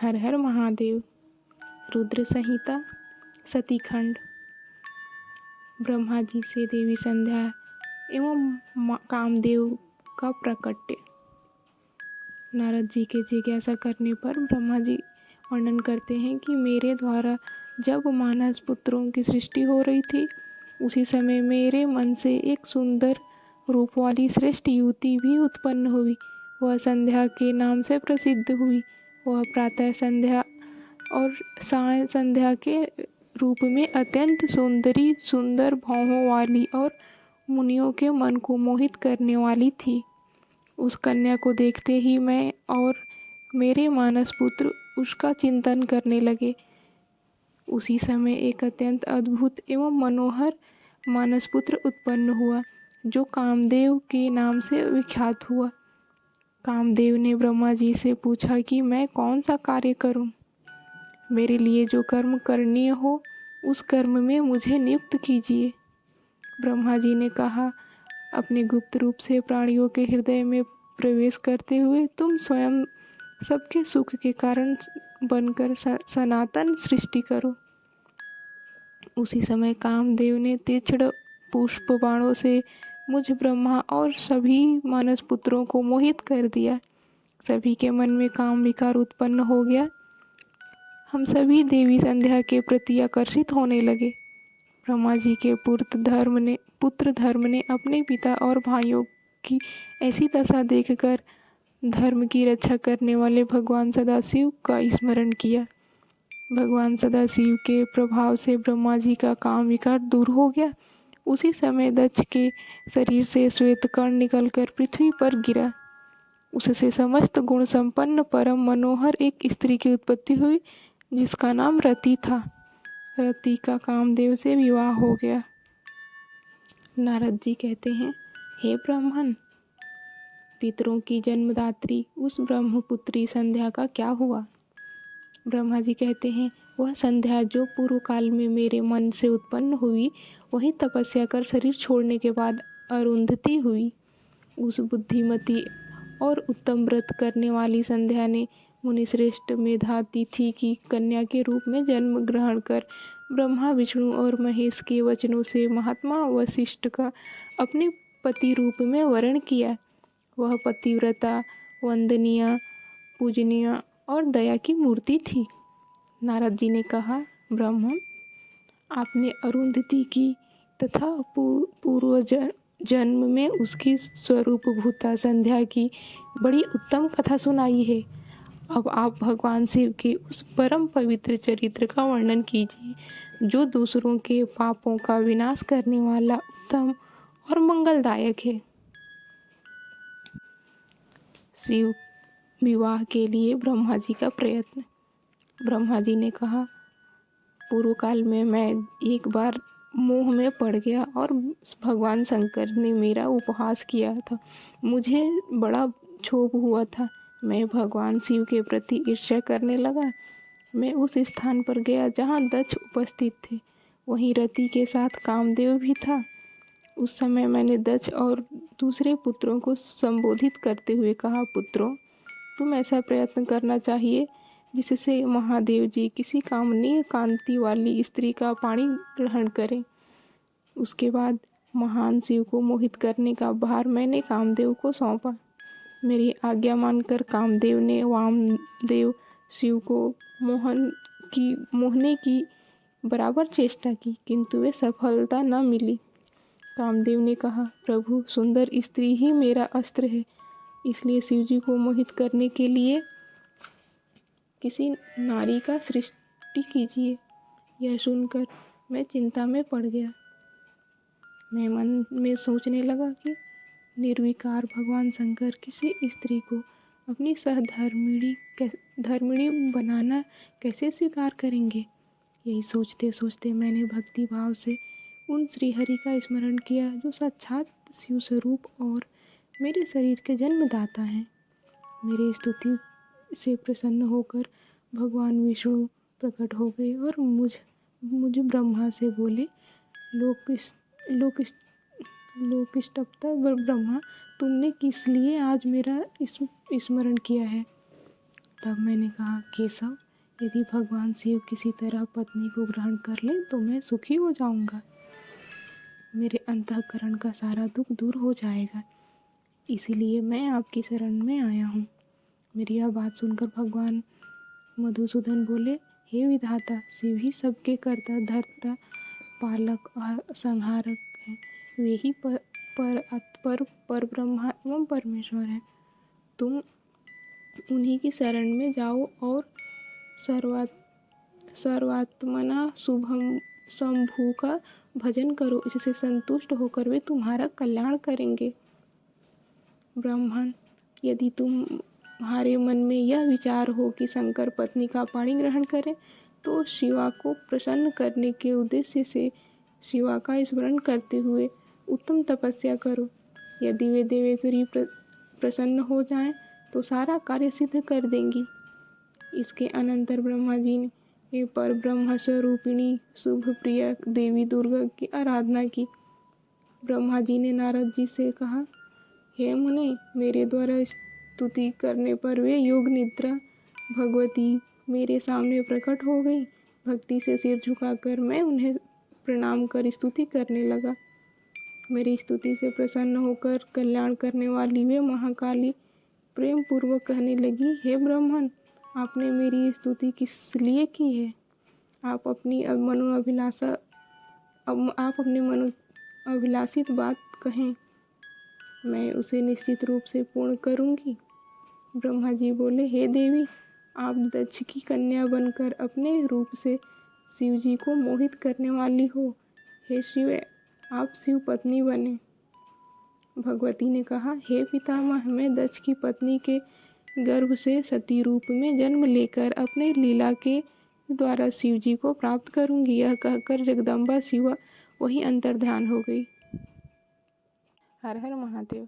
हर हर महादेव। रुद्र संहिता सतीखंड। ब्रह्मा जी से देवी संध्या एवं कामदेव का प्रकट्य। नारद जी के जिज्ञासा करने पर ब्रह्मा जी वर्णन करते हैं कि मेरे द्वारा जब मानस पुत्रों की सृष्टि हो रही थी, उसी समय मेरे मन से एक सुंदर रूप वाली श्रेष्ठ युवती भी उत्पन्न हुई। वह संध्या के नाम से प्रसिद्ध हुई। वह प्रातः संध्या और साय संध्या के रूप में अत्यंत सुंदर भावों वाली और मुनियों के मन को मोहित करने वाली थी। उस कन्या को देखते ही मैं और मेरे मानस पुत्र उसका चिंतन करने लगे। उसी समय एक अत्यंत अद्भुत एवं मनोहर मानस पुत्र उत्पन्न हुआ, जो कामदेव के नाम से विख्यात हुआ। कामदेव ने ब्रह्मा जी से पूछा कि मैं कौन सा कार्य करूं। मेरे लिए जो कर्म करणीय हो, उस कर्म में मुझे नियुक्त कीजिए। ब्रह्मा जी ने कहा, अपने गुप्त रूप से प्राणियों के हृदय में प्रवेश करते हुए तुम स्वयं सबके सुख के कारण बनकर सनातन सृष्टि करो। उसी समय कामदेव ने तीक्ष्ण पुष्प बाणों से मुझ ब्रह्मा और सभी मानस पुत्रों को मोहित कर दिया। सभी के मन में काम विकार उत्पन्न हो गया। हम सभी देवी संध्या के प्रति आकर्षित होने लगे। ब्रह्मा जी के पुत्र धर्म ने अपने पिता और भाइयों की ऐसी दशा देखकर धर्म की रक्षा करने वाले भगवान सदाशिव का स्मरण किया। भगवान सदाशिव के प्रभाव से ब्रह्मा जी का काम विकार दूर हो गया। उसी समय दक्ष के शरीर से श्वेत कर्ण निकलकर पृथ्वी पर गिरा। उससे समस्त गुण संपन्न परम मनोहर एक स्त्री की उत्पत्ति हुई, जिसका नाम रति था। रति का कामदेव से विवाह हो गया। नारद जी कहते हैं, हे ब्राह्मण, पितरों की जन्मदात्री उस ब्रह्मपुत्री संध्या का क्या हुआ। ब्रह्मा जी कहते हैं, वह संध्या जो पूर्व काल में मेरे मन से उत्पन्न हुई, वही तपस्या कर शरीर छोड़ने के बाद अरुंधति हुई। उस बुद्धिमती और उत्तम व्रत करने वाली संध्या ने मुनिश्रेष्ठ मेधातिथि की कन्या के रूप में जन्म ग्रहण कर ब्रह्मा विष्णु और महेश के वचनों से महात्मा वशिष्ठ का अपने पति रूप में वर्ण किया। वह पतिव्रता, वंदनीय, पूजनीय और दया की मूर्ति थी। नारद जी ने कहा, ब्रह्मन, आपने अरुंधति की तथा पूर्व जन्म में उसकी स्वरूप भूता संध्या की बड़ी उत्तम कथा सुनाई है। अब आप भगवान शिव के उस परम पवित्र चरित्र का वर्णन कीजिए, जो दूसरों के पापों का विनाश करने वाला उत्तम और मंगलदायक है। शिव विवाह के लिए ब्रह्मा जी का प्रयत्न। ब्रह्मा जी ने कहा, पूर्व काल में मैं एक बार मोह में पड़ गया और भगवान शंकर ने मेरा उपहास किया था। मुझे बड़ा क्षोभ हुआ था। मैं भगवान शिव के प्रति ईर्ष्या करने लगा। मैं उस स्थान पर गया जहाँ दक्ष उपस्थित थे। वहीं रति के साथ कामदेव भी था। उस समय मैंने दक्ष और दूसरे पुत्रों को संबोधित करते हुए कहा, पुत्रों, तुम ऐसा प्रयत्न करना चाहिए जिससे महादेव जी किसी कामनीय कांति वाली स्त्री का पाणी ग्रहण करें। उसके बाद महान शिव को मोहित करने का भार मैंने कामदेव को सौंपा। मेरी आज्ञा मानकर कामदेव ने वामदेव शिव को मोहने की बराबर चेष्टा की, किंतु वे सफलता न मिली। कामदेव ने कहा, प्रभु, सुंदर स्त्री ही मेरा अस्त्र है, इसलिए शिव जी को मोहित करने के लिए किसी नारी का सृष्टि कीजिए। यह सुनकर मैं चिंता में पड़ गया। मैं मन में सोचने लगा कि निर्विकार भगवान शंकर किसी स्त्री को अपनी धर्मिणी बनाना कैसे स्वीकार करेंगे। यही सोचते सोचते मैंने भक्ति भाव से उन श्रीहरि का स्मरण किया, जो साक्षात शिव स्वरूप और मेरे शरीर के जन्मदाता हैं। मेरी स्तुति से प्रसन्न होकर भगवान विष्णु प्रकट हो गए और मुझ ब्रह्मा से बोले, लोकष्टप्ता ब्रह्मा, तुमने किस लिए आज मेरा स्मरण किया है। तब मैंने कहा, केशव, यदि भगवान शिव किसी तरह पत्नी को ग्रहण कर ले तो मैं सुखी हो जाऊंगा, मेरे अंतःकरण का सारा दुख दूर हो जाएगा, इसीलिए मैं आपकी शरण में आया हूँ। मेरी यह बात सुनकर भगवान मधुसूदन बोले, हे विधाता, शिव ही सबके कर्ता धर्ता पालक और संहारक हैं, वे ही पर ब्रह्मा एवं परमेश्वर हैं। तुम उन्हीं की शरण में जाओ और सर्वात्मना शुभम शंभु का भजन करो, इससे संतुष्ट होकर वे तुम्हारा कल्याण करेंगे। ब्राह्मण, यदि तुम्हारे मन में यह विचार हो कि शंकर पत्नी का पाणी ग्रहण करें, तो शिवा को प्रसन्न करने के उद्देश्य से शिवा का स्मरण करते हुए उत्तम तपस्या करो। यदि वे देवेश्वरी प्रसन्न हो जाएं, तो सारा कार्य सिद्ध कर देंगी। इसके अनंतर ब्रह्मा जी ने पर ब्रह्म स्वरूपिणी शुभ प्रिय देवी दुर्गा की आराधना की। ब्रह्मा जी ने नारद जी से कहा, हे मुने, मेरे द्वारा स्तुति करने पर वे योग निद्रा भगवती मेरे सामने प्रकट हो गई। भक्ति से सिर झुकाकर मैं उन्हें प्रणाम कर स्तुति करने लगा। मेरी स्तुति से प्रसन्न होकर कल्याण करने वाली वे महाकाली प्रेम पूर्वक कहने लगी, हे ब्राह्मण, आपने मेरी स्तुति किस लिए की है? आप अपनी मनो अभिलाषित बात कहें, मैं उसे निश्चित रूप से पूर्ण करूंगी। ब्रह्मा जी बोले, हे देवी, आप दक्ष की कन्या बनकर अपने रूप से शिव जी को मोहित करने वाली हो। हे शिव, आप शिव पत्नी बने। भगवती ने कहा, हे पितामह, मैं दक्ष की पत्नी के गर्भ से सती रूप में जन्म लेकर अपने लीला के द्वारा शिव जी को प्राप्त करूंगी। यह कहकर जगदम्बा शिवा वहीं अंतर्ध्यान हो गई। हर हर महादेव।